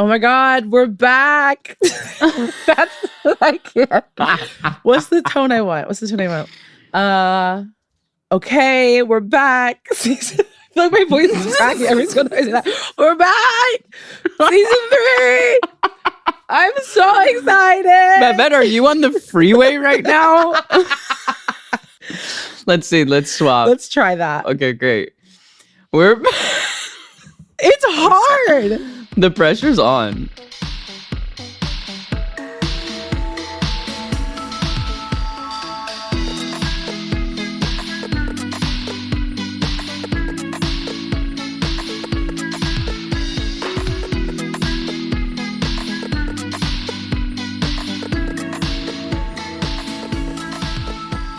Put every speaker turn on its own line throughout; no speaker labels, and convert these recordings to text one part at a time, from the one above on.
Oh my God, we're back. That's I can't. What's the tone I want? Okay, we're back. I feel like my voice is cracking every single time I say that. We're back. Season 3. I'm so excited.
Babette, are you on the freeway right now? Let's see. Let's swap.
Let's try that.
Okay, great.
It's hard.
The pressure's on.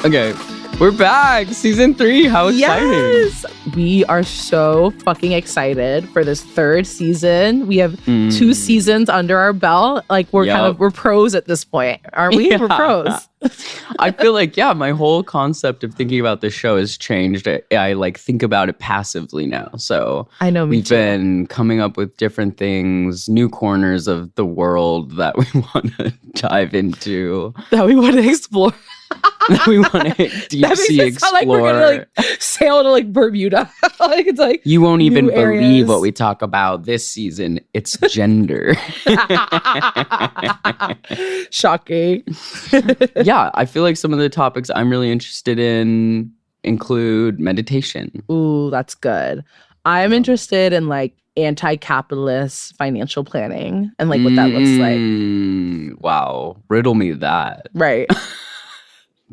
Okay, we're back. Season 3. How exciting.
Yes. We are so fucking excited for this 3rd season. We have 2 seasons under our belt. Like we're pros at this point, aren't we? Yeah. We're pros.
I feel like, my whole concept of thinking about this show has changed. I like think about it passively now. So
I know
we've been coming up with different things, new corners of the world that we want to dive into.
That we want to explore.
That we want to deep sea explore.
Like we're gonna sail to like Bermuda. Like it's like
you won't even believe
areas.
What we talk about this season. It's gender.
Shocking.
Yeah, I feel like some of the topics I'm really interested in include meditation.
Ooh, that's good. I'm interested in like anti-capitalist financial planning and like what that looks like.
Wow, riddle me that.
Right.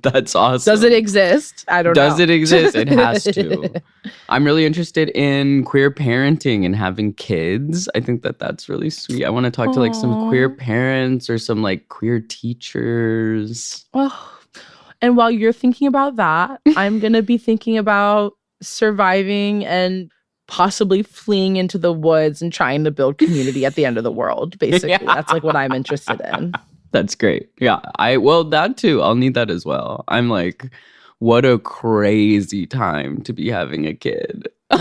That's awesome.
Does it exist? I don't know.
Does it exist? It has to. I'm really interested in queer parenting and having kids. I think that's really sweet. I want to talk to like some queer parents or some like queer teachers.
Oh. And while you're thinking about that, I'm going to be thinking about surviving and possibly fleeing into the woods and trying to build community at the end of the world. Basically, that's like what I'm interested in.
That's great. Yeah. That too. I'll need that as well. I'm like, what a crazy time to be having a kid.
For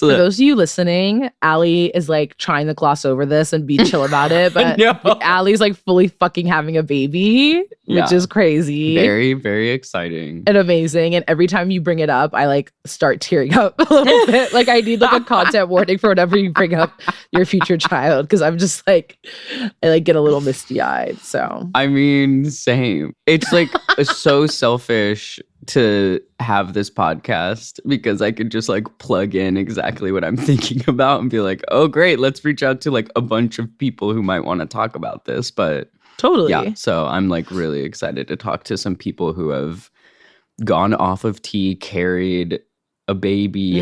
those of you listening, Allie is like trying to gloss over this and be chill about it, but Allie's like fully fucking having a baby, which is crazy.
Very, very exciting.
And amazing. And every time you bring it up, I like start tearing up a little bit. Like I need like a content warning for whenever you bring up your future child, because I'm just like, I like get a little misty eyed. So
I mean, same. It's like so selfish to have this podcast because I could just like plug in exactly what I'm thinking about and be like, oh great, let's reach out to like a bunch of people who might want to talk about this. But
totally.
Yeah, so I'm like really excited to talk to some people who have gone off of tea, carried a baby,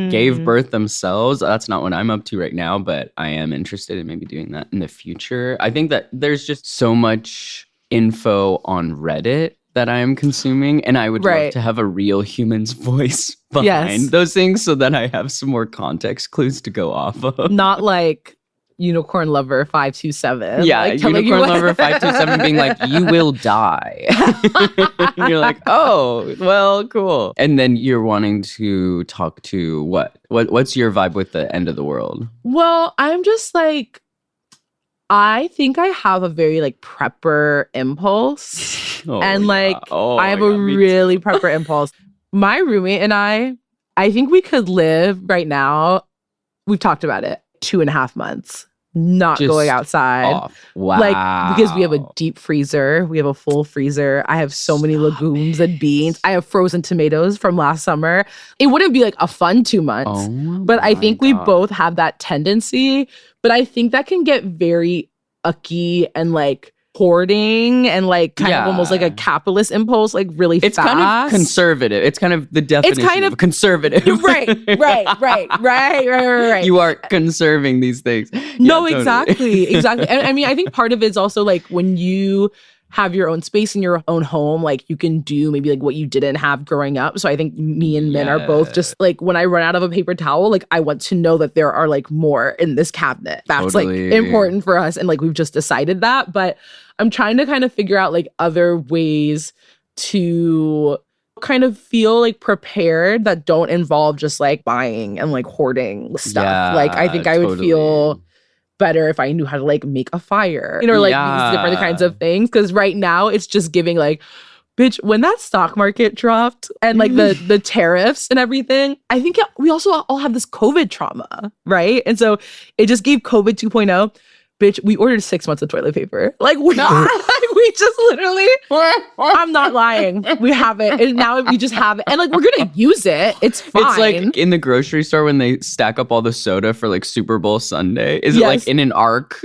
gave birth themselves. That's not what I'm up to right now, but I am interested in maybe doing that in the future. I think that there's just so much info on Reddit that I am consuming, and I would love to have a real human's voice behind those things so that I have some more context clues to go off of.
Not like Unicorn Lover 527.
Yeah,
like,
Unicorn Lover 527 being like, you will die. And you're like, oh, well, cool. And then you're wanting to talk to what's your vibe with the end of the world?
Well, I'm just like, I think I have a very like prepper impulse. And like I have a really prepper impulse. My roommate and I think we could live right now. We've talked about it. 2.5 months not just going outside.
Wow.
Like because we have a deep freezer. We have a full freezer. I have so many legumes and beans. I have frozen tomatoes from last summer. It wouldn't be like a fun 2 months. But I think we both have that tendency. But I think that can get very ucky and like hoarding and like kind of almost like a capitalist impulse, like really
it's
fast.
Kind of conservative. It's kind of the definition of conservative.
Right.
You are conserving these things.
No, totally. Exactly. And I mean, I think part of it's also like when you have your own space in your own home, like you can do maybe like what you didn't have growing up. So I think me and Min are both just like, when I run out of a paper towel, like I want to know that there are like more in this cabinet. That's like important for us. And like we've just decided that. But I'm trying to kind of figure out like other ways to kind of feel like prepared that don't involve just like buying and like hoarding stuff. Like I think I would feel better if I knew how to like make a fire, you know, like these different kinds of things. Because right now it's just giving like, bitch, when that stock market dropped and like the tariffs and everything, I think we also all have this COVID trauma, right? And so it just gave COVID 2.0. Bitch, we ordered 6 months of toilet paper. Like, we just literally, I'm not lying. We have it. And now we just have it. And like, we're going to use it. It's fine.
It's like in the grocery store when they stack up all the soda for like Super Bowl Sunday. Is it like in an arc?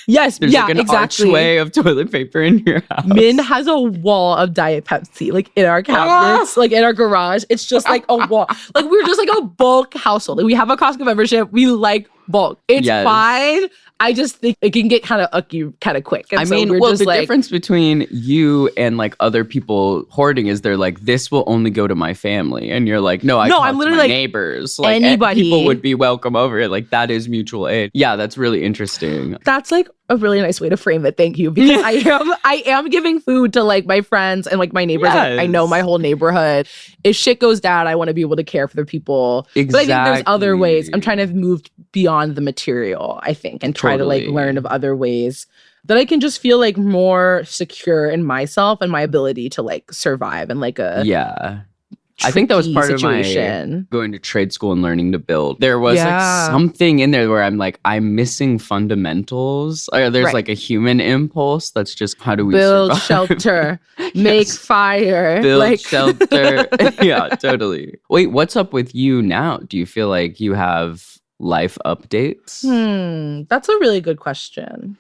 Yes.
There's like an archway of toilet paper in your house.
Min has a wall of Diet Pepsi, like in our cabinets, like in our garage. It's just like a wall. Like we're just like a bulk household. Like, we have a Costco membership. We like bulk. It's fine. I just think it can get kind of ucky kind of quick. And
I mean, the difference between you and like other people hoarding is they're like, this will only go to my family. And you're like, no, I'm literally like neighbors. Like anybody. People would be welcome over it. Like that is mutual aid. Yeah, that's really interesting.
That's like a really nice way to frame it. Thank you. Because I am giving food to like my friends and like my neighbors. Yes. Like, I know my whole neighborhood. If shit goes down, I want to be able to care for the people. Exactly. But I think there's other ways. I'm trying to move beyond the material, I think, and try to like learn of other ways that I can just feel like more secure in myself and my ability to like survive and like I think that was part of my going to trade school and learning to build. There was like something in there where I'm like, I'm missing fundamentals. Or there's like a human impulse that's just, how do we build
survive?
Shelter, make fire,
build shelter. Yeah, totally. Wait, what's up with you now? Do you feel like you have life updates?
That's a really good question.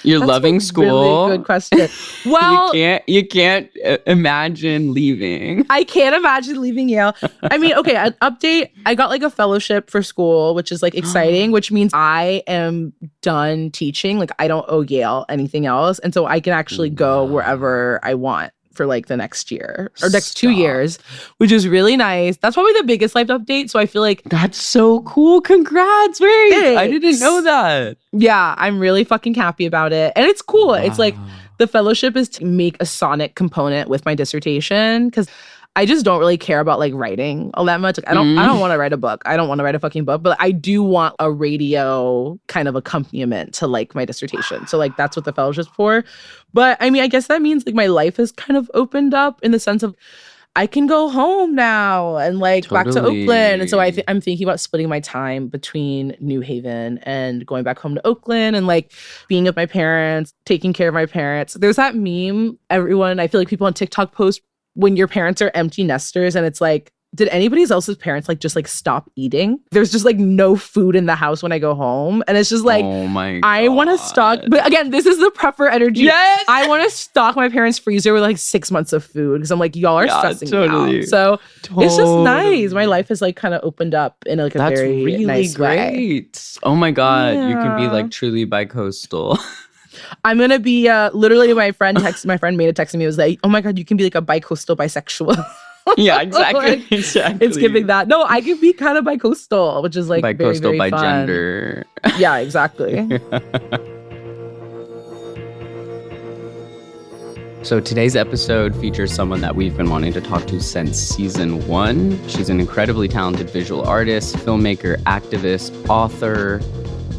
You're loving school.
Really good question. Well,
you can't imagine leaving.
I can't imagine leaving Yale. I mean, okay, an update. I got like a fellowship for school, which is like exciting, which means I am done teaching. Like I don't owe Yale anything else. And so I can actually go wherever I want for like the next year or next 2 years, which is really nice. That's probably the biggest life update. So I feel like
that's so cool. Congrats. Wait, I didn't know that.
Yeah, I'm really fucking happy about it. And it's cool. Wow. It's like the fellowship is to make a sonic component with my dissertation because I just don't really care about like writing all that much. Like, I don't want to write a book. I don't want to write a fucking book, but I do want a radio kind of accompaniment to like my dissertation. So like that's what the fellowship's for. But I mean, I guess that means like my life has kind of opened up in the sense of I can go home now and like back to Oakland. And so I'm thinking about splitting my time between New Haven and going back home to Oakland and like being with my parents, taking care of my parents. There's that meme, I feel like people on TikTok post when your parents are empty nesters and it's like, did anybody else's parents like just like stop eating? There's just like no food in the house when I go home. And it's just like,
oh my God.
I want to stock. But again, this is the prepper energy. Yes! I want to stock my parents' freezer with like 6 months of food because I'm like, y'all are stressing me out. So it's just nice. My life has like kind of opened up in like a very really nice
great way. Oh my God.
Yeah.
You can be like truly bi-coastal.
I'm gonna be literally my friend made a text me. It was like, oh my God, you can be like a bi-coastal bisexual.
Yeah, exactly.
Like, exactly. It's giving that. No, I can be kind of bi-coastal, which is like
bi-coastal,
very, very
by
fun.
gender.
Yeah, exactly.
So today's episode features someone that we've been wanting to talk to since season 1. She's an incredibly talented visual artist, filmmaker, activist, author,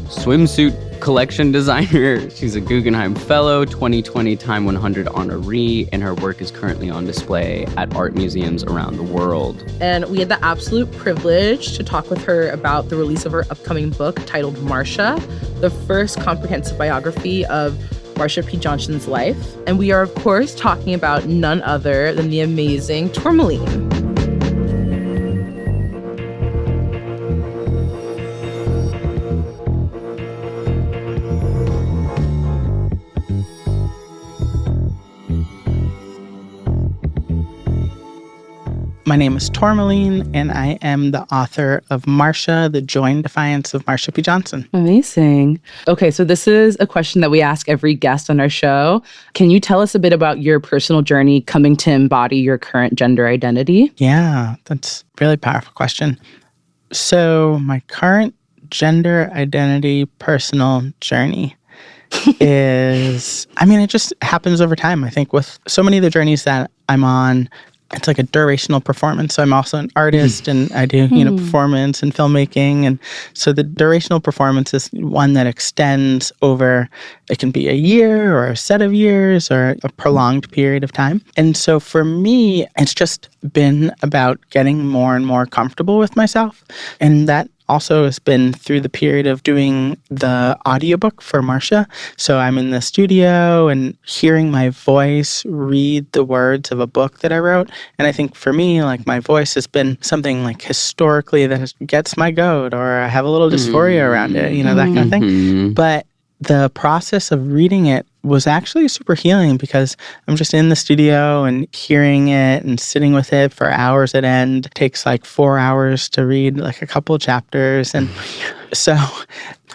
swimsuit collection designer. She's a Guggenheim Fellow, 2020 Time 100 honoree, and her work is currently on display at art museums around the world.
And we had the absolute privilege to talk with her about the release of her upcoming book titled Marsha, the first comprehensive biography of Marsha P. Johnson's life. And we are, of course, talking about none other than the amazing Tourmaline.
My name is Tourmaline, and I am the author of Marsha, The Joy and Defiance of Marsha P. Johnson.
Amazing. Okay, so this is a question that we ask every guest on our show. Can you tell us a bit about your personal journey coming to embody your current gender identity?
Yeah, that's a really powerful question. So my current gender identity personal journey is, it just happens over time. I think with so many of the journeys that I'm on, it's like a durational performance. So I'm also an artist and I do, performance and filmmaking. And so the durational performance is one that extends over, it can be a year or a set of years or a prolonged period of time. And so for me, it's just been about getting more and more comfortable with myself. And that also has been through the period of doing the audiobook for Marsha. So I'm in the studio and hearing my voice read the words of a book that I wrote. And I think for me, like my voice has been something like historically that gets my goat, or I have a little dysphoria around it, that kind of thing. But the process of reading it was actually super healing because I'm just in the studio and hearing it and sitting with it for hours at end. It takes like 4 hours to read like a couple of chapters. And so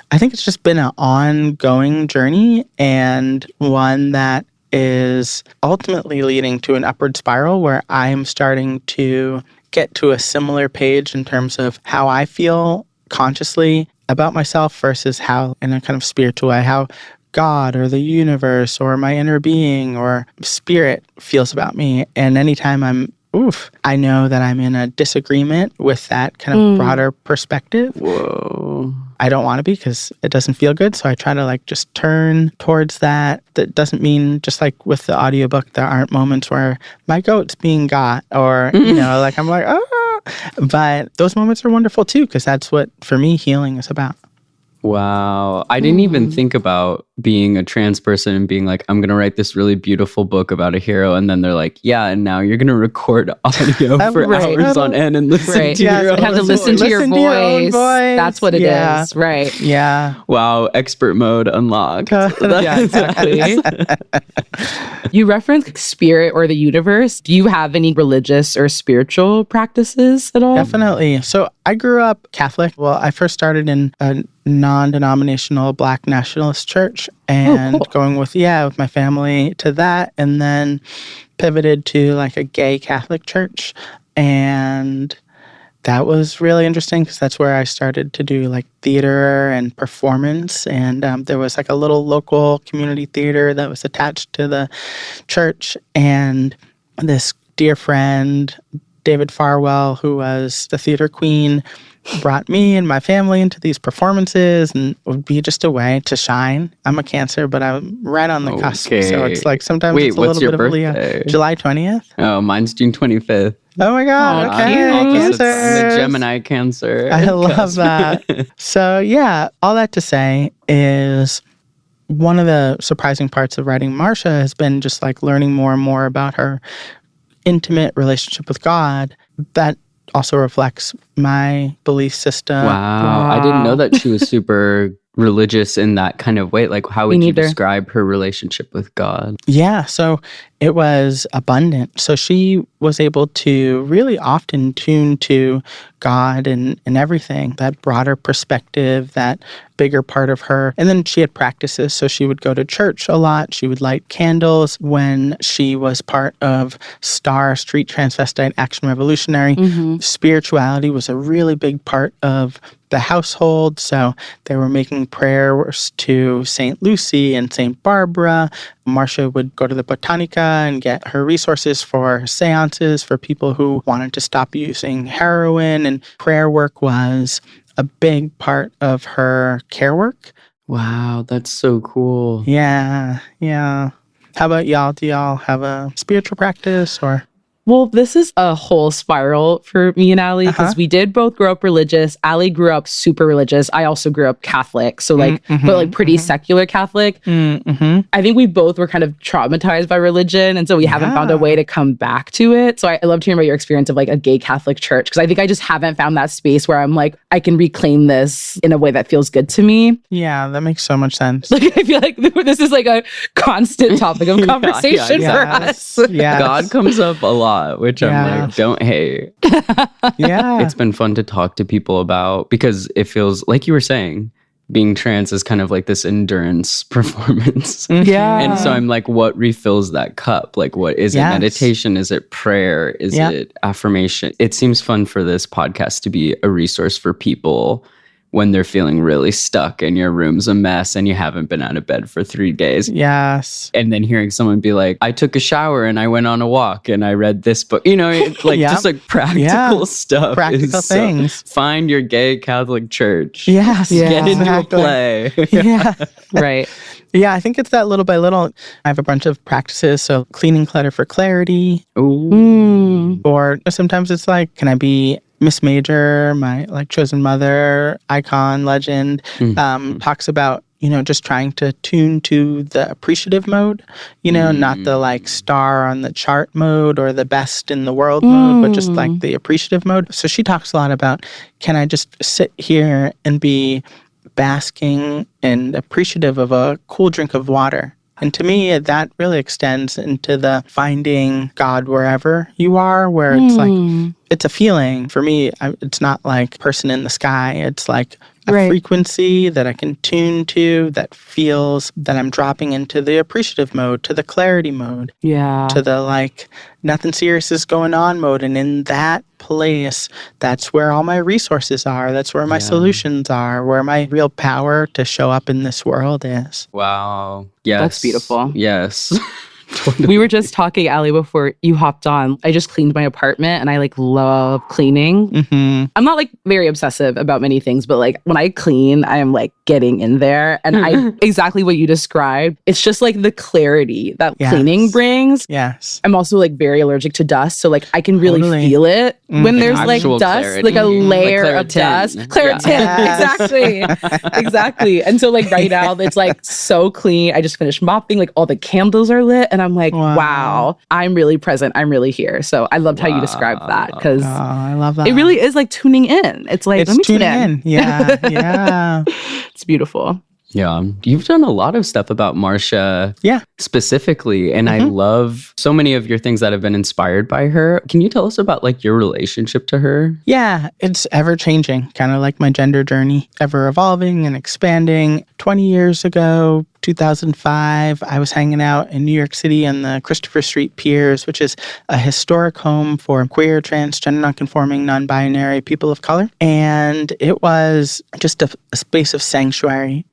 I think it's just been an ongoing journey, and one that is ultimately leading to an upward spiral where I'm starting to get to a similar page in terms of how I feel consciously about myself versus how, in a kind of spiritual way, how God or the universe or my inner being or spirit feels about me. And anytime I know that I'm in a disagreement with that kind of broader perspective.
Whoa.
I don't want to be because it doesn't feel good. So I try to like just turn towards that. That doesn't mean, just like with the audiobook, there aren't moments where my goat's being got or, like I'm like, oh. But those moments are wonderful too, because that's what, for me, healing is about.
Wow. I didn't even think about being a trans person and being like, I'm going to write this really beautiful book about a hero. And then they're like, yeah, and now you're going to record audio for hours on end and listen to your own
have to listen to your voice. That's what it is. Right.
Yeah.
Wow. Expert mode unlocked.
Yeah, exactly. You referenced spirit or the universe. Do you have any religious or spiritual practices at all?
Definitely. So I grew up Catholic. Well, I first started in a non-denominational Black nationalist church and going with my family to that, and then pivoted to like a gay Catholic church. And that was really interesting because that's where I started to do like theater and performance. And there was like a little local community theater that was attached to the church. And this dear friend, David Farwell, who was the theater queen, brought me and my family into these performances, and it would be just a way to shine. I'm a Cancer, but I'm right on the cusp. So it's like sometimes it's a little bit of a Leo. July 20th.
Oh, mine's June 25th.
Oh my God. Okay.
Cancer. I'm a Gemini Cancer.
I love that. So yeah, all that to say is one of the surprising parts of writing Marsha has been just like learning more and more about her intimate relationship with God that also reflects my belief system.
Wow. I didn't know that she was super religious in that kind of way. Like, how would you describe her relationship with God?
Yeah, so it was abundant. So she was able to really often tune to God and everything, that broader perspective, that bigger part of her. And then she had practices. So she would go to church a lot. She would light candles. When she was part of STAR, Street Transvestite Action Revolutionary, spirituality was a really big part of the household. So they were making prayers to St. Lucy and St. Barbara. Marsha would go to the Botanica and get her resources for seances for people who wanted to stop using heroin. And prayer work was a big part of her care work.
Wow, that's so cool.
Yeah. How about y'all? Do y'all have a spiritual practice or?
Well, this is a whole spiral for me and Allie because we did both grow up religious. Allie grew up super religious. I also grew up Catholic. So but like pretty secular Catholic. I think we both were kind of traumatized by religion. And so we haven't found a way to come back to it. So I loved hearing about your experience of like a gay Catholic church because I think I just haven't found that space where I'm like, I can reclaim this in a way that feels good to me.
Yeah, that makes so much sense.
Like I feel like this is like a constant topic of conversation for us.
Yes.
God comes up a lot. Which I'm like, don't hate. It's been fun to talk to people about because it feels like you were saying, being trans is kind of like this endurance performance. And so I'm like, what refills that cup? Like, what is it? Meditation? Is it prayer? Is it affirmation? It seems fun for this podcast to be a resource for people when they're feeling really stuck and your room's a mess and you haven't been out of bed for 3 days.
Yes.
And then hearing someone be like, I took a shower and I went on a walk and I read this book, like
Yep.
just like practical stuff.
Practical things.
Find your gay Catholic church.
Yes.
Get into
exactly.
a play.
Yeah.
Right.
Yeah, I think it's that little by little. I have a bunch of practices. So cleaning clutter for clarity.
Ooh.
Or sometimes it's like, can I be Miss Major, my like chosen mother, icon, legend, talks about, just trying to tune to the appreciative mode, not the like star on the chart mode or the best in the world mode, but just like the appreciative mode. So she talks a lot about, can I just sit here and be basking and appreciative of a cool drink of water? And to me, that really extends into the finding God wherever you are, where it's like, it's a feeling. For me, it's not like person in the sky. It's like a frequency that I can tune to that feels that I'm dropping into the appreciative mode, to the clarity mode, to the like nothing serious is going on mode. And in that place, that's where all my resources are. That's where my solutions are, where my real power to show up in this world is.
Wow. Yes.
That's beautiful.
Yes.
We were just talking, Allie, before you hopped on. I just cleaned my apartment and I like love cleaning.
Mm-hmm.
I'm not like very obsessive about many things, but like when I clean, I am like getting in there. And I exactly what you described. It's just like the clarity that cleaning brings.
Yes.
I'm also like very allergic to dust. So like I can really feel it when there's like
Actual
dust,
clarity.
like a layer
Like
of dust. Claritin.
Yes.
Exactly. And so like right now it's like so clean. I just finished mopping, like all the candles are lit. And I'm like, wow, I'm really present. I'm really here. So I loved how you described that because
I love that.
it really is like tuning in. It's like, let me tune in.
Yeah. Yeah.
It's beautiful.
Yeah. You've done a lot of stuff about Marsha specifically. And I love so many of your things that have been inspired by her. Can you tell us about like your relationship to her?
Yeah, it's ever changing, kind of like my gender journey, ever evolving and expanding. 20 years ago, 2005, I was hanging out in New York City on the Christopher Street Piers, which is a historic home for queer, trans, gender nonconforming, non-binary people of color. And it was just a space of sanctuary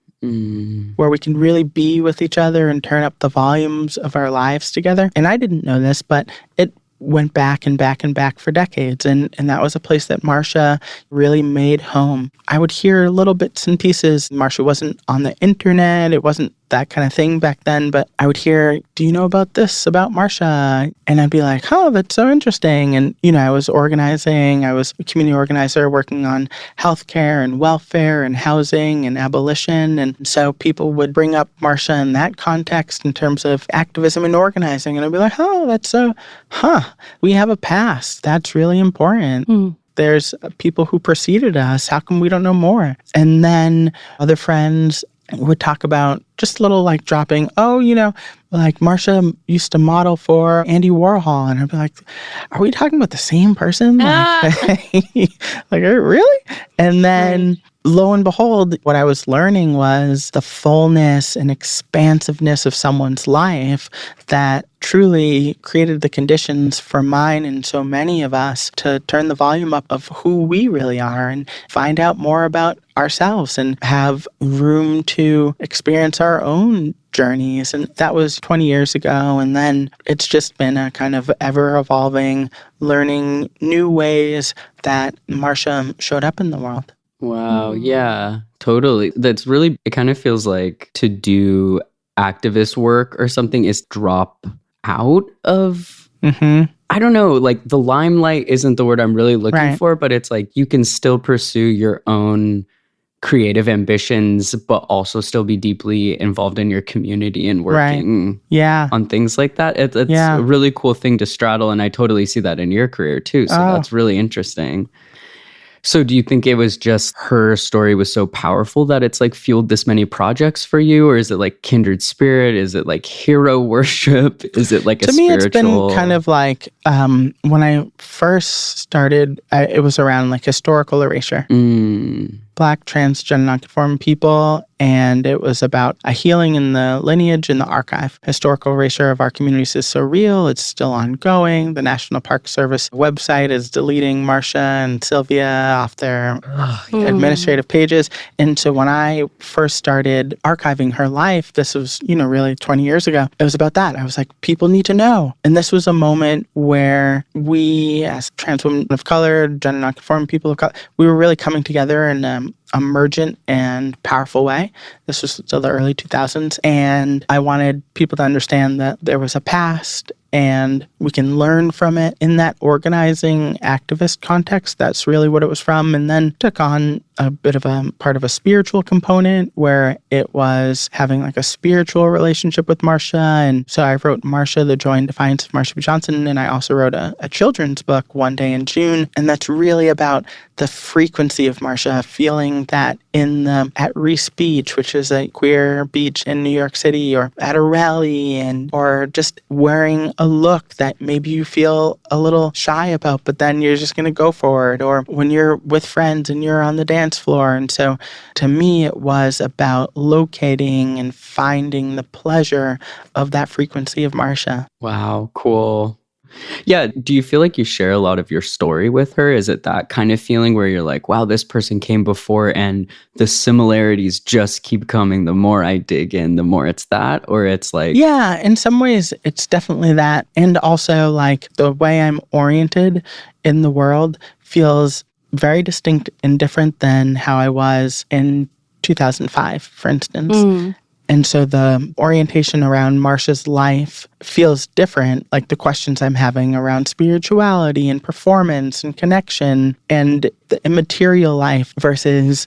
where we can really be with each other and turn up the volumes of our lives together. And I didn't know this, but it went back and back and back for decades. And that was a place that Marsha really made home. I would hear little bits and pieces. Marsha wasn't on the internet. It wasn't that kind of thing back then, but I would hear, do you know about this about Marsha? And I'd be like, oh, that's so interesting. And, I was organizing. I was a community organizer working on healthcare and welfare and housing and abolition. And so people would bring up Marsha in that context in terms of activism and organizing. And I'd be like, oh, that's so, we have a past. That's really important. There's people who preceded us. How come we don't know more? And then other friends would talk about just little like dropping, like Marsha used to model for Andy Warhol. And I'd be like, are we talking about the same person? Like, really? And then lo and behold, what I was learning was the fullness and expansiveness of someone's life that truly created the conditions for mine and so many of us to turn the volume up of who we really are and find out more about ourselves and have room to experience our own journeys. And that was 20 years ago. And then it's just been a kind of ever evolving, learning new ways that Marsha showed up in the world.
Wow. Yeah, totally. That's really, it kind of feels like to do activist work or something is drop out of, I don't know, like the limelight isn't the word I'm really looking for, but it's like you can still pursue your own creative ambitions, but also still be deeply involved in your community and working on things like that. It's a really cool thing to straddle. And I totally see that in your career too. So that's really interesting. So do you think it was just her story was so powerful that it's like fueled this many projects for you? Or is it like kindred spirit? Is it like hero worship? Is it like a spiritual?
To me, it's been kind of like when I first started, it was around like historical erasure. Black, trans, gender nonconforming people. And it was about a healing in the lineage in the archive. Historical erasure of our communities is so real. It's still ongoing. The National Park Service website is deleting Marsha and Sylvia off their administrative pages. And so when I first started archiving her life, this was, really 20 years ago, it was about that. I was like, people need to know. And this was a moment where we, as trans women of color, gender nonconforming people of color, we were really coming together in emergent and powerful way. This was still the early 2000s. And I wanted people to understand that there was a past and we can learn from it in that organizing activist context. That's really what it was from. And then took on a bit of a part of a spiritual component where it was having like a spiritual relationship with Marsha. And so I wrote Marsha, The Joy and Defiance of Marsha P. Johnson. And I also wrote a children's book, One Day in June. And that's really about the frequency of Marsha, feeling that at Reese Beach, which is a queer beach in New York City, or at a rally, or just wearing a look that maybe you feel a little shy about, but then you're just going to go for it, or when you're with friends and you're on the dance floor. And so to me, it was about locating and finding the pleasure of that frequency of Marsha.
Wow, cool. Yeah. Do you feel like you share a lot of your story with her? Is it that kind of feeling where you're like, wow, this person came before and the similarities just keep coming? The more I dig in, the more it's that? Or it's like...
Yeah, in some ways, it's definitely that. And also like the way I'm oriented in the world feels very distinct and different than how I was in 2005, for instance. And so the orientation around Marsha's life feels different, like the questions I'm having around spirituality and performance and connection and the immaterial life versus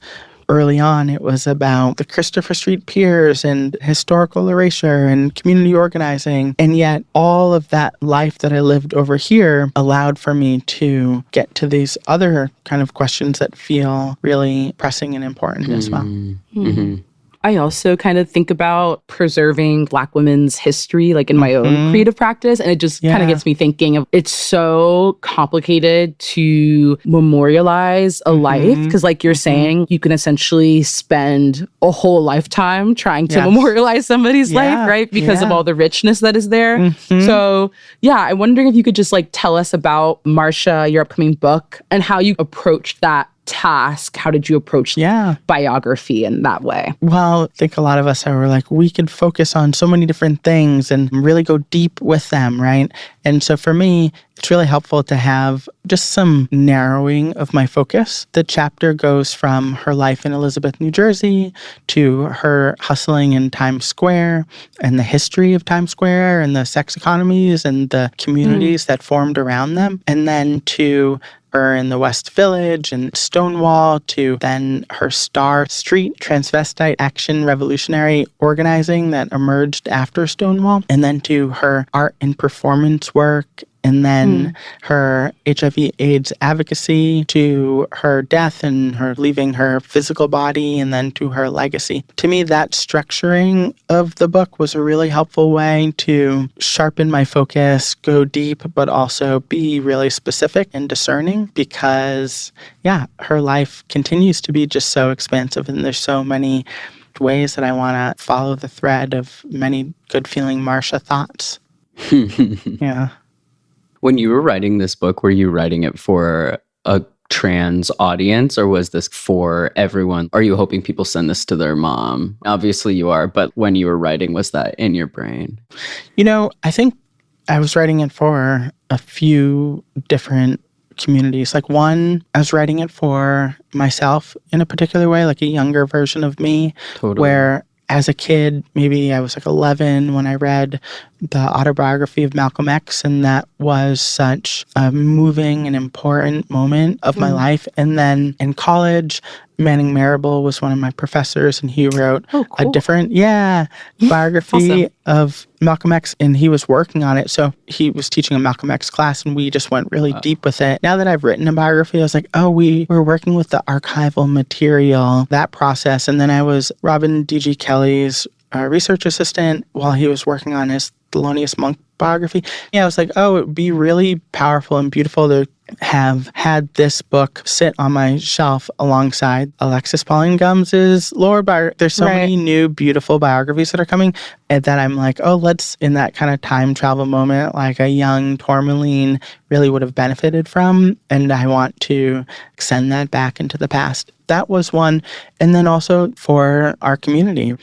early on it was about the Christopher Street Piers and historical erasure and community organizing. And yet all of that life that I lived over here allowed for me to get to these other kind of questions that feel really pressing and important as well.
Mm-hmm.
I also kind of think about preserving Black women's history, like in my own creative practice. And it just kind of gets me thinking of it's so complicated to memorialize a life. Because like you're saying, you can essentially spend a whole lifetime trying to memorialize somebody's life, right? Because of all the richness that is there. So yeah, I'm wondering if you could just like tell us about Marsha, your upcoming book, and how you approached that task. How did you approach biography in that way?
Well, I think a lot of us are like, we could focus on so many different things and really go deep with them, right? And so for me, it's really helpful to have just some narrowing of my focus. The chapter goes from her life in Elizabeth, New Jersey, to her hustling in Times Square and the history of Times Square and the sex economies and the communities that formed around them, and then to her in the West Village and Stonewall, to then her Star Street transvestite action revolutionary organizing that emerged after Stonewall, and then to her art and performance work, and then her HIV/AIDS advocacy, to her death and her leaving her physical body, and then to her legacy. To me, that structuring of the book was a really helpful way to sharpen my focus, go deep, but also be really specific and discerning, because, her life continues to be just so expansive, and there's so many ways that I want to follow the thread of many good-feeling Marsha thoughts. Yeah.
When you were writing this book, were you writing it for a trans audience, or was this for everyone? Are you hoping people send this to their mom? Obviously you are, but when you were writing, was that in your brain?
I think I was writing it for a few different communities. Like one, I was writing it for myself in a particular way, like a younger version of me, where as a kid, maybe I was like 11 when I read the autobiography of Malcolm X, and that was such a moving and important moment of my life. And then in college, Manning Marable was one of my professors, and he wrote a different biography of Malcolm X, and he was working on it. So he was teaching a Malcolm X class, and we just went really deep with it. Now that I've written a biography, I was like, we were working with the archival material, that process. And then I was Robin D.G. Kelly's research assistant while he was working on his Thelonious Monk biography. Yeah, I was like, oh, it would be really powerful and beautiful to have had this book sit on my shelf alongside Alexis Pauline Gumbs's lore biography. There's so many new beautiful biographies that are coming, and that I'm like, oh, let's, in that kind of time travel moment, like a young Tourmaline really would have benefited from, and I want to send that back into the past. That was one. And then also for our community.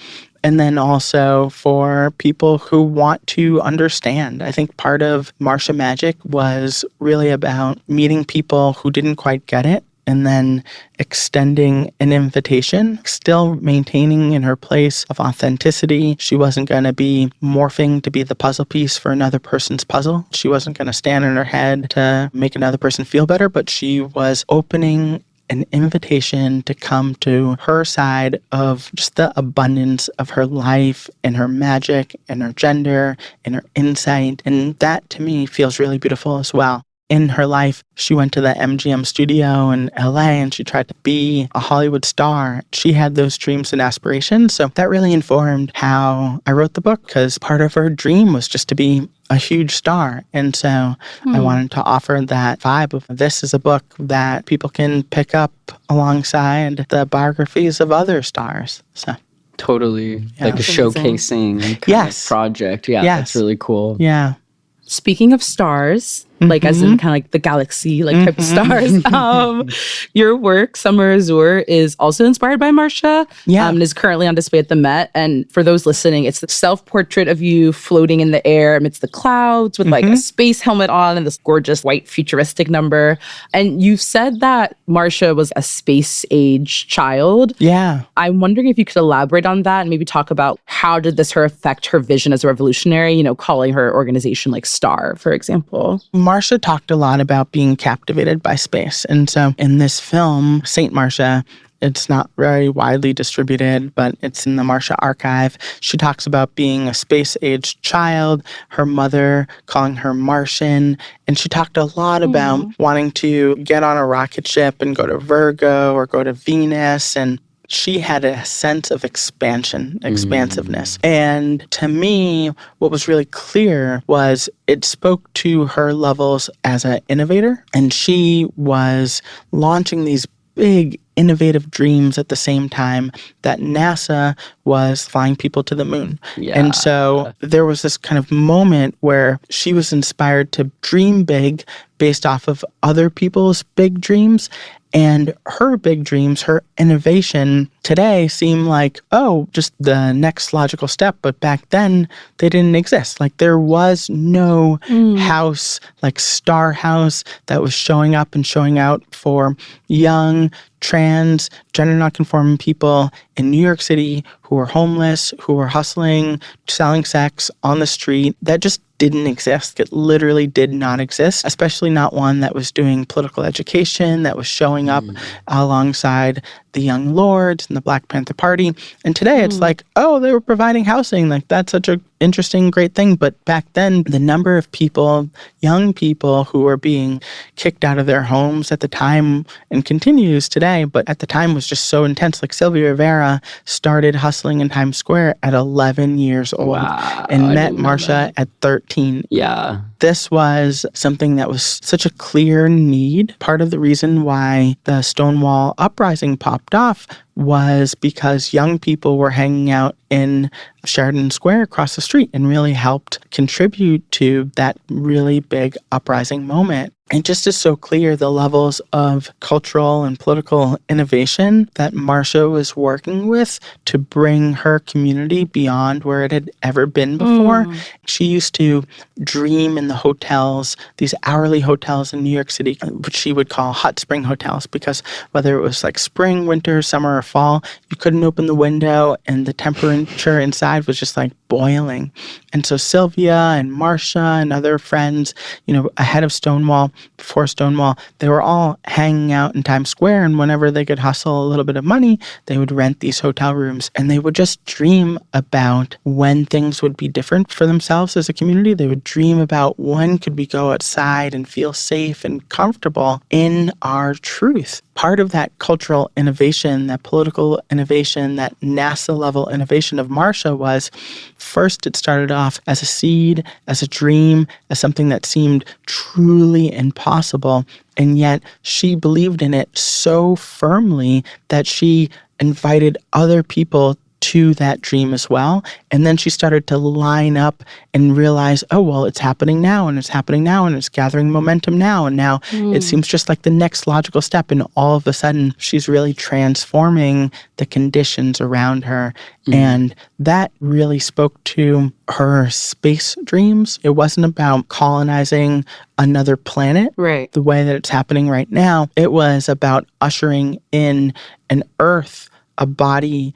And then also for people who want to understand. I think part of Marsha Magic was really about meeting people who didn't quite get it and then extending an invitation, still maintaining in her place of authenticity. She wasn't going to be morphing to be the puzzle piece for another person's puzzle. She wasn't going to stand in her head to make another person feel better, but she was opening an invitation to come to her side of just the abundance of her life and her magic and her gender and her insight. And that to me feels really beautiful as well. In her life, she went to the MGM studio in LA and she tried to be a Hollywood star. She had those dreams and aspirations. So that really informed how I wrote the book, because part of her dream was just to be a huge star. And so I wanted to offer that vibe of this is a book that people can pick up alongside the biographies of other stars. So
totally like a showcasing kind of project. Yeah, that's really cool.
Yeah.
Speaking of stars, like as in kind of like the galaxy, like type of stars, your work, Summer Azure, is also inspired by Marsha and is currently on display at the Met. And for those listening, it's the self-portrait of you floating in the air amidst the clouds with like a space helmet on and this gorgeous white futuristic number. And you've said that Marsha was a space-age child.
Yeah.
I'm wondering if you could elaborate on that and maybe talk about how did this affect her vision as a revolutionary, you know, calling her organization like STAR, for example.
Marsha talked a lot about being captivated by space. And so in this film, Saint Marsha, it's not very widely distributed, but it's in the Marsha archive. She talks about being a space-aged child, her mother calling her Martian, and she talked a lot about wanting to get on a rocket ship and go to Virgo or go to Venus, and she had a sense of expansiveness. And to me, what was really clear was it spoke to her levels as an innovator. And she was launching these big, innovative dreams at the same time that NASA was flying people to the moon. Yeah. And so there was this kind of moment where she was inspired to dream big based off of other people's big dreams. And her big dreams, her innovation today seem like, oh, just the next logical step. But back then, they didn't exist. Like there was no house, like Star House, that was showing up and showing out for young, trans, gender nonconforming people in New York City who were homeless, who were hustling, selling sex on the street. That just didn't exist. It literally did not exist, especially not one that was doing political education, that was showing up alongside the Young Lords and the Black Panther Party. And today it's like, oh, they were providing housing. Like that's such an interesting, great thing. But back then, the number of people, young people who were being kicked out of their homes at the time and continues today, but at the time was just so intense. Like Sylvia Rivera started hustling in Times Square at 11 years old and met Marsha at 13.
Yeah.
This was something that was such a clear need. Part of the reason why the Stonewall Uprising popped off was because young people were hanging out in Sheridan Square across the street and really helped contribute to that really big uprising moment. It just is so clear the levels of cultural and political innovation that Marsha was working with to bring her community beyond where it had ever been before. She used to dream in the hotels, these hourly hotels in New York City, which she would call hot spring hotels, because whether it was like spring, winter, summer, or fall, you couldn't open the window and the temperature inside was just like boiling. And so Sylvia and Marsha and other friends, you know, ahead of Stonewall, before Stonewall, they were all hanging out in Times Square, and whenever they could hustle a little bit of money, they would rent these hotel rooms, and they would just dream about when things would be different for themselves as a community. They would dream about when could we go outside and feel safe and comfortable in our truth. part of that cultural innovation, that political innovation, that NASA-level innovation of Marsha was, first it started off as a seed, as a dream, as something that seemed truly impossible, and yet she believed in it so firmly that she invited other people to that dream as well. And then she started to line up and realize, oh, well, it's happening now, and it's happening now, and it's gathering momentum now. And now it seems just like the next logical step. And all of a sudden, she's really transforming the conditions around her. And that really spoke to her space dreams. It wasn't about colonizing another planet the way that it's happening right now. It was about ushering in an Earth, a body,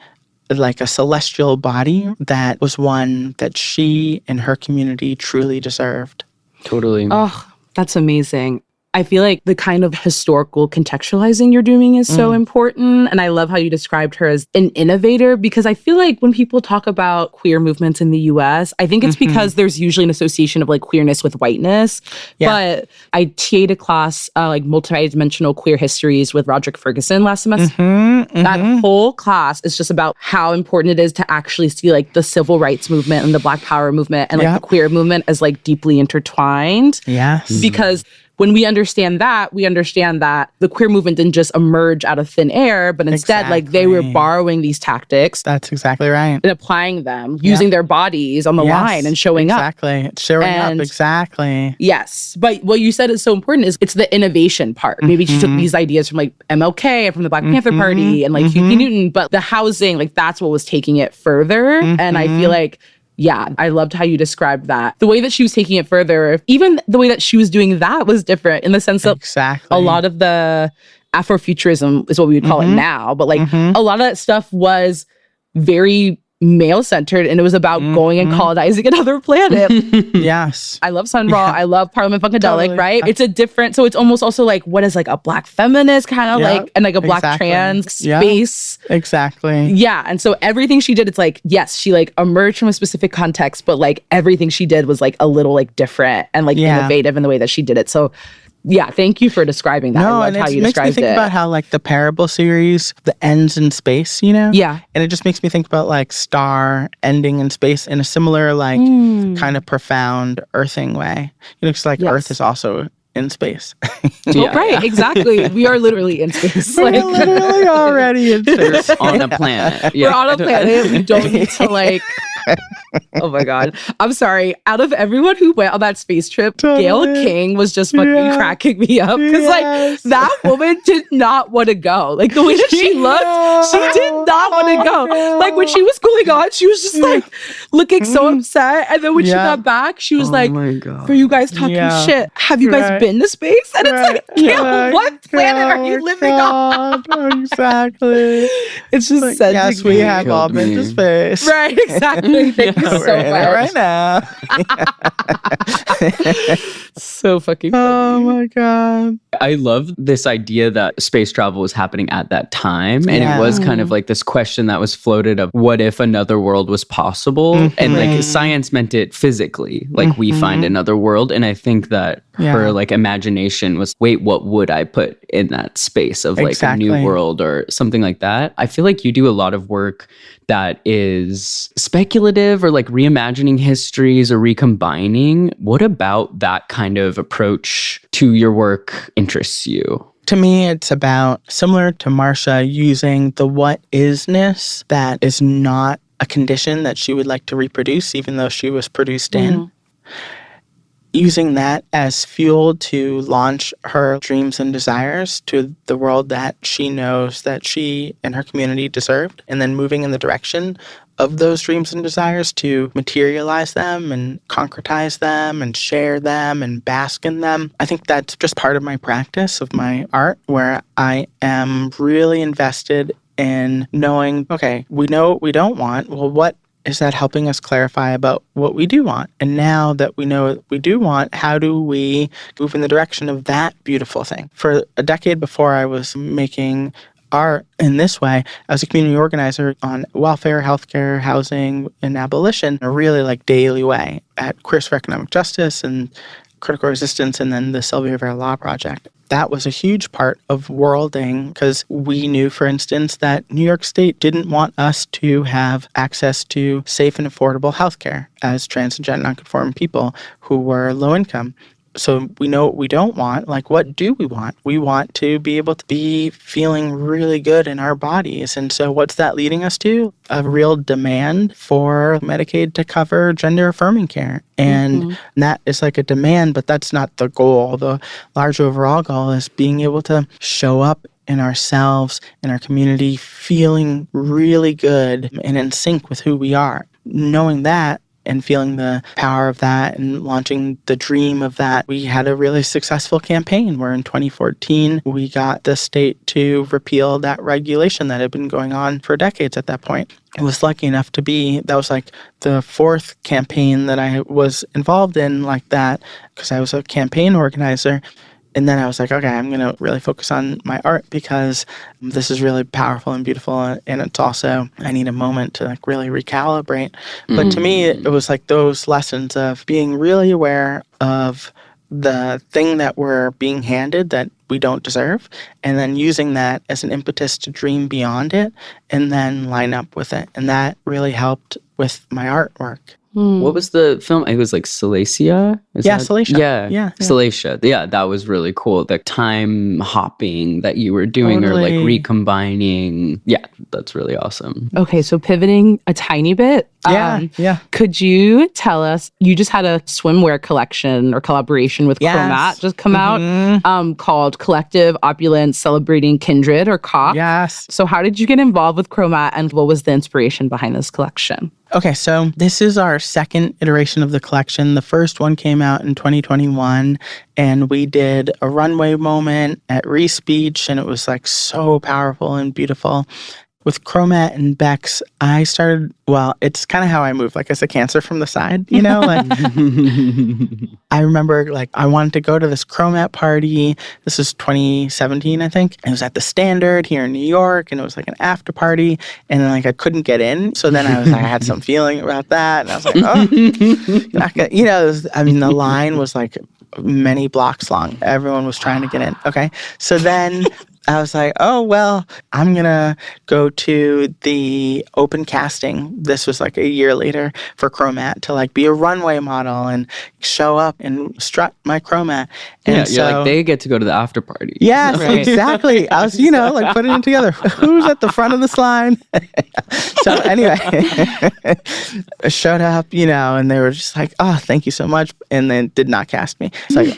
like a celestial body that was one that she and her community truly deserved.
Totally.
Oh, that's amazing. I feel like the kind of historical contextualizing you're doing is so important. And I love how you described her as an innovator, because I feel like when people talk about queer movements in the US, I think it's because there's usually an association of like queerness with whiteness. But I TA'd a class, like multidimensional queer histories with Roderick Ferguson last semester. That whole class is just about how important it is to actually see like the civil rights movement and the Black Power movement and like the queer movement as like deeply intertwined.
Yes.
Because when we understand that the queer movement didn't just emerge out of thin air, but instead, like, they were borrowing these tactics.
That's exactly right.
And applying them, using their bodies on the line and showing up.
Exactly. Showing up, exactly.
Yes. But what you said is so important is it's the innovation part. Maybe she took these ideas from, like, MLK and from the Black Panther Party and, like, Huey Newton, but the housing, like, that's what was taking it further. And I feel like, yeah, I loved how you described that. The way that she was taking it further, even the way that she was doing that was different in the sense that a lot of the Afrofuturism is what we would call it now, but like a lot of that stuff was very male-centered, and it was about going and colonizing another planet.
Yes.
I love Sun Ra. I love Parliament Funkadelic, right? It's a different, so it's almost also like, what is like a Black feminist kind of like, and like a Black trans space.
Exactly.
Yeah. And so everything she did, it's like, yes, she like emerged from a specific context, but like everything she did was like a little like different and like innovative in the way that she did it. So yeah, thank you for describing that.
No,
I love how you
described it. It makes me think about how like the Parable series, the ends in space, you know?
Yeah.
And it just makes me think about like Star ending in space in a similar like kind of profound earthing way. You know, it's like Earth is also in space.
Right, exactly. We are literally in space.
We're literally already in space.
On a planet.
We're on a planet. We don't need to like... Oh my God. I'm sorry. Out of everyone who went on that space trip, Gail King was just fucking cracking me up. Because like that woman did not want to go. Like the way that she looked, she did not want to go. Like when she was going on, she was just like looking so upset. And then when she got back, she was like, for you guys talking shit, have you guys been to space? And it's like, Gail, what planet are you living on?
Exactly.
It's just
like, yes, we have all been to space.
Right, exactly. Thank you so much.
Right now.
So fucking funny.
Oh my God.
I love this idea that space travel was happening at that time. And it was kind of like this question that was floated of what if another world was possible? And like science meant it physically, like we find another world. And I think that her like imagination was, wait, what would I put in that space of like a new world or something like that? I feel like you do a lot of work that is speculative or like reimagining histories or recombining. What about that kind of approach to your work interests you?
To me, it's about, similar to Marsha, using the what isness that is not a condition that she would like to reproduce, even though she was produced in. Using that as fuel to launch her dreams and desires to the world that she knows that she and her community deserved, and then moving in the direction of those dreams and desires to materialize them and concretize them and share them and bask in them. I think that's just part of my practice of my art, where I am really invested in knowing, okay, we know what we don't want. Well, what is that helping us clarify about what we do want? And now that we know what we do want, how do we move in the direction of that beautiful thing? For a decade before I was making art in this way, I was a community organizer on welfare, healthcare, housing, and abolition in a really like daily way at Queers for Economic Justice and Critical Resistance, and then the Sylvia Rivera Law Project. that was a huge part of worlding, because we knew, for instance, that New York State didn't want us to have access to safe and affordable healthcare as trans and gender nonconforming people who were low income. So we know what we don't want. Like, what do we want? We want to be able to be feeling really good in our bodies. And so what's that leading us to? A real demand for Medicaid to cover gender affirming care. And that is like a demand, but that's not the goal. The large overall goal is being able to show up in ourselves, in our community, feeling really good and in sync with who we are. Knowing that, and feeling the power of that and launching the dream of that, we had a really successful campaign where in 2014, we got the state to repeal that regulation that had been going on for decades at that point. I was lucky enough to that was like the fourth campaign that I was involved in like that, because I was a campaign organizer. And then I was like, okay, I'm going to really focus on my art, because this is really powerful and beautiful. And it's also, I need a moment to like really recalibrate. But to me, it was like those lessons of being really aware of the thing that we're being handed that we don't deserve, and then using that as an impetus to dream beyond it and then line up with it. And that really helped with my artwork.
What was the film? It was like Salacia?
Salacia.
Yeah. Salacia. Yeah, that was really cool. The time hopping that you were doing, or like recombining. Yeah, that's really awesome.
Okay, so pivoting a tiny bit. Could you tell us, you just had a swimwear collection or collaboration with Chromat just come out called Collective Opulence Celebrating Kindred, or COP.
Yes.
So how did you get involved with Chromat, and what was the inspiration behind this collection?
Okay, so this is our second iteration of the collection. The first one came out in 2021, and we did a runway moment at Reese Beach, and it was like so powerful and beautiful. With Chromat and Bex, I started, it's kind of how I move, like as a Cancer from the side, you know? Like, I remember, like, I wanted to go to this Chromat party. This was 2017, I think. It was at the Standard here in New York, and it was like an after party, and then, like, I couldn't get in. So then I had some feeling about that, and I was like, the line was like many blocks long. Everyone was trying to get in. Okay. So then I was like, I'm going to go to the open casting. This was like a year later for Chromat, to like be a runway model and show up and strut my Chromat. And
you're like, they get to go to the after party.
Yes, exactly. I was, like putting it together. Who's at the front of this line? So anyway, I showed up, and they were just like, oh, thank you so much. And then did not cast me. It's like,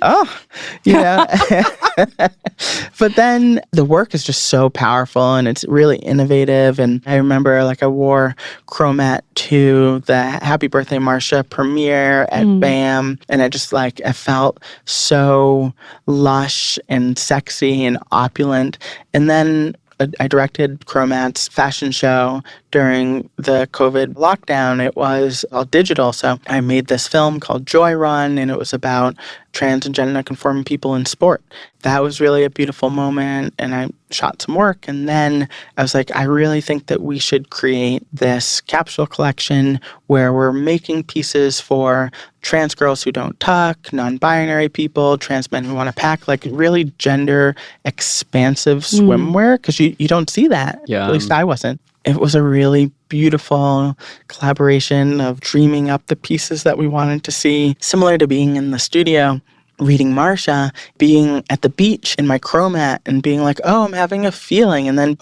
But then the work is just so powerful, and it's really innovative. And I remember, like, I wore Chromat to the Happy Birthday Marsha premiere at BAM, and I just, like, I felt so lush and sexy and opulent. And then I directed Chromat's fashion show during the COVID lockdown. It was all digital, so I made this film called Joy Run, and it was about trans and gender nonconforming people in sport. That was really a beautiful moment, and I shot some work. And then I was like, I really think that we should create this capsule collection where we're making pieces for trans girls who don't tuck, non-binary people, trans men who want to pack, like really gender expansive swimwear, because you don't see that.
Yeah.
At least I wasn't. It was a really beautiful collaboration of dreaming up the pieces that we wanted to see. Similar to being in the studio, reading Marsha, being at the beach in my Chromat and being like, I'm having a feeling. And then,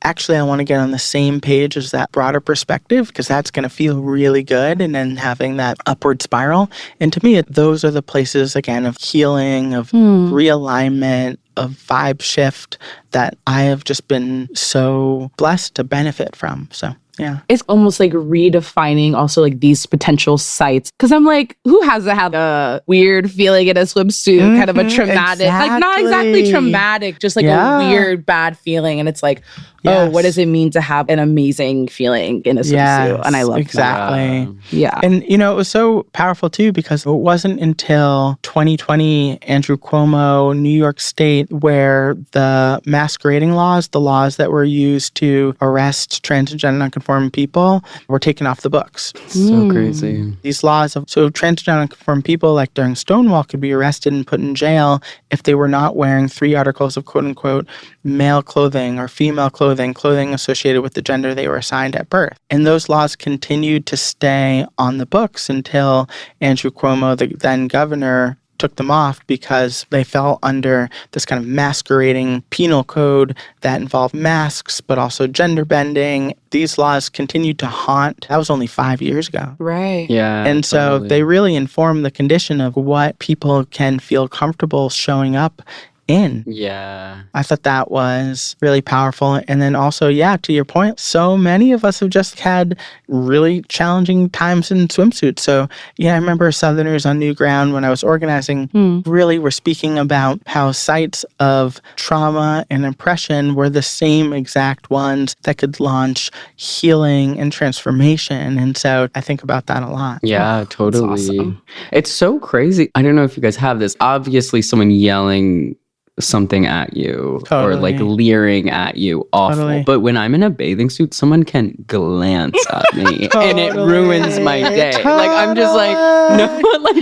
actually, I want to get on the same page as that broader perspective, because that's going to feel really good. And then having that upward spiral. And to me, those are the places, again, of healing, of realignment, of vibe shift that I have just been so blessed to benefit from. So, yeah.
It's almost like redefining also like these potential sites. Because I'm like, who hasn't had a weird feeling in a swimsuit, kind of a traumatic, like not exactly traumatic, just like a weird bad feeling. And it's like, oh, what does it mean to have an amazing feeling in a swimsuit?
Yes,
And I love
exactly.
that. Yeah.
And, you know, it was so powerful, too, because it wasn't until 2020, Andrew Cuomo, New York State, where the masquerading laws, the laws that were used to arrest trans and gender nonconforming people, were taken off the books.
So crazy.
These laws of transgender nonconforming people, like during Stonewall, could be arrested and put in jail if they were not wearing 3 articles of quote-unquote male clothing or female clothing associated with the gender they were assigned at birth. And those laws continued to stay on the books until Andrew Cuomo, the then governor, took them off because they fell under this kind of masquerading penal code that involved masks, but also gender bending. These laws continued to haunt. That was only 5 years ago.
Right.
Yeah.
And so they really inform the condition of what people can feel comfortable showing up in.
Yeah.
I thought that was really powerful. And then also, yeah, to your point, so many of us have just had really challenging times in swimsuits. So, yeah, I remember Southerners on New Ground when I was organizing really were speaking about how sites of trauma and oppression were the same exact ones that could launch healing and transformation. And so I think about that a lot.
Yeah, totally.
awesome.
It's so crazy. I don't know if you guys have this. Obviously, someone yelling something at you or like leering at you, awful. But when I'm in a bathing suit, someone can glance at me and it ruins my day. Like I'm just like, no, like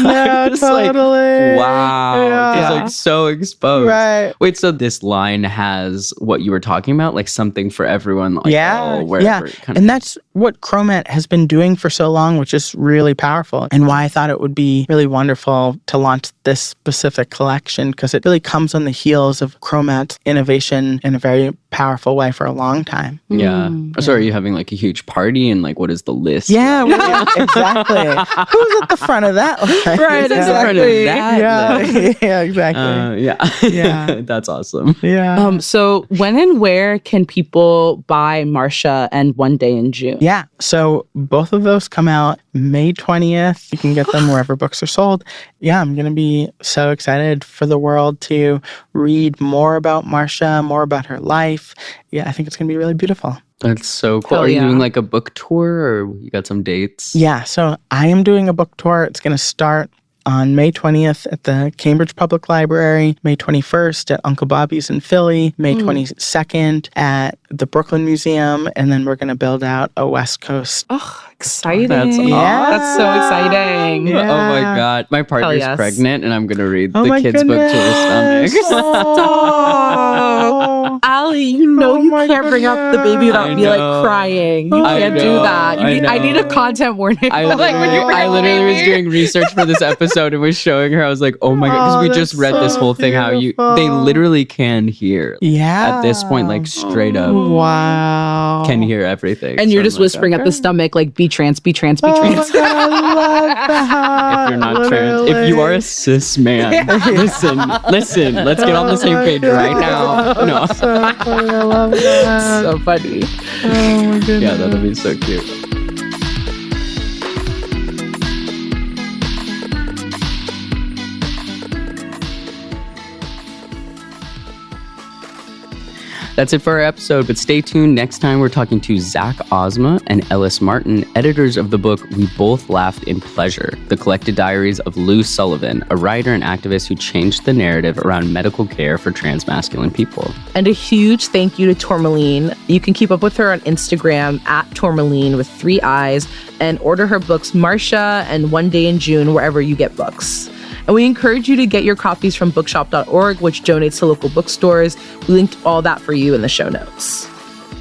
no,
just
totally.
like, wow, it's like so exposed.
Right.
Wait, so this line has what you were talking about, like something for everyone. Like, wherever it kind of
and that's what Chromat has been doing for so long, which is really powerful, and why I thought it would be really wonderful to launch this specific collection, because it really comes on the heels of Chromat's innovation in a very powerful way for a long time.
Yeah. So are you having like a huge party and like what is the list?
Yeah, exactly. Who's at the front of that line?
Right, exactly.
Yeah, exactly.
Yeah. That's awesome.
Yeah.
So when and where can people buy Marsha and One Day in June?
Yeah. So both of those come out May 20th. You can get them wherever books are sold. Yeah, I'm going to be so excited for the world to read more about Marsha, more about her life. Yeah, I think it's going to be really beautiful.
That's so cool. Are you doing like a book tour or you got some dates?
Yeah, so I am doing a book tour. It's going to start on May 20th at the Cambridge Public Library, May 21st at Uncle Bobby's in Philly, May 22nd at the Brooklyn Museum, and then we're going to build out a West Coast.
Oh, exciting.
That's awesome.
That's so exciting.
Yeah.
Oh my God. My partner's
yes.
pregnant and I'm going to read
Oh
the
my
kids' book to her stomach.
Stop. Allie, you know you can't bring up the baby without me like crying. You can't do that. I need a content warning.
I
I
literally was doing research for this episode and was showing her. I was like, oh my God. Because we just read this whole thing, how they literally can hear.
Yeah.
At this point, like straight up.
Wow.
Can hear everything.
And you're just whispering at the stomach, like, be trans, be trans, be trans.
God, I love that.
If you're not trans, if you are a cis man, listen, let's get on the same page right now. No.
So funny. I love that.
So funny.
Oh my goodness.
Yeah, that'll be so cute. That's it for our episode, but stay tuned. Next time, we're talking to Zach Ozma and Ellis Martin, editors of the book We Both Laughed in Pleasure, the collected diaries of Lou Sullivan, a writer and activist who changed the narrative around medical care for transmasculine people.
And a huge thank you to Tourmaline. You can keep up with her on Instagram at Tourmaline with 3 I's and order her books Marsha and One Day in June wherever you get books. And we encourage you to get your copies from bookshop.org, which donates to local bookstores. We linked all that for you in the show notes.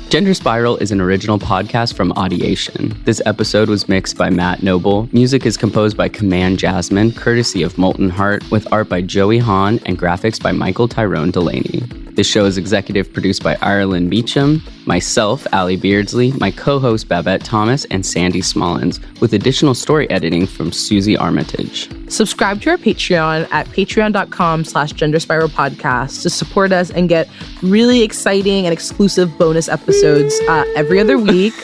Gender Spiral is an original podcast from Audiation. This episode was mixed by Matt Noble. Music is composed by Command Jasmine, courtesy of Molten Heart, with art by Joey Hahn and graphics by Michael Tyrone Delaney. This show is executive produced by Ireland Beecham, myself, Allie Beardsley, my co-host Babette Thomas, and Sandy Smollins, with additional story editing from Susie Armitage.
Subscribe to our Patreon at patreon.com/genderspiralpodcast to support us and get really exciting and exclusive bonus episodes every other week,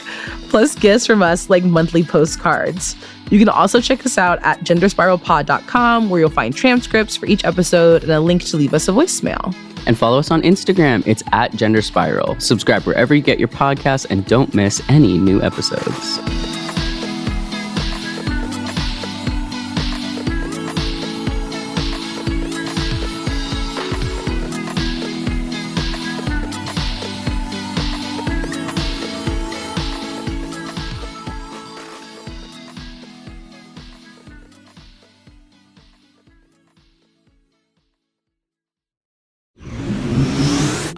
plus gifts from us like monthly postcards. You can also check us out at genderspiralpod.com, where you'll find transcripts for each episode and a link to leave us a voicemail.
And follow us on Instagram. It's at Gender Spiral. Subscribe wherever you get your podcasts and don't miss any new episodes.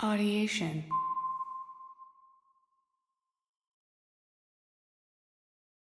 Audiation.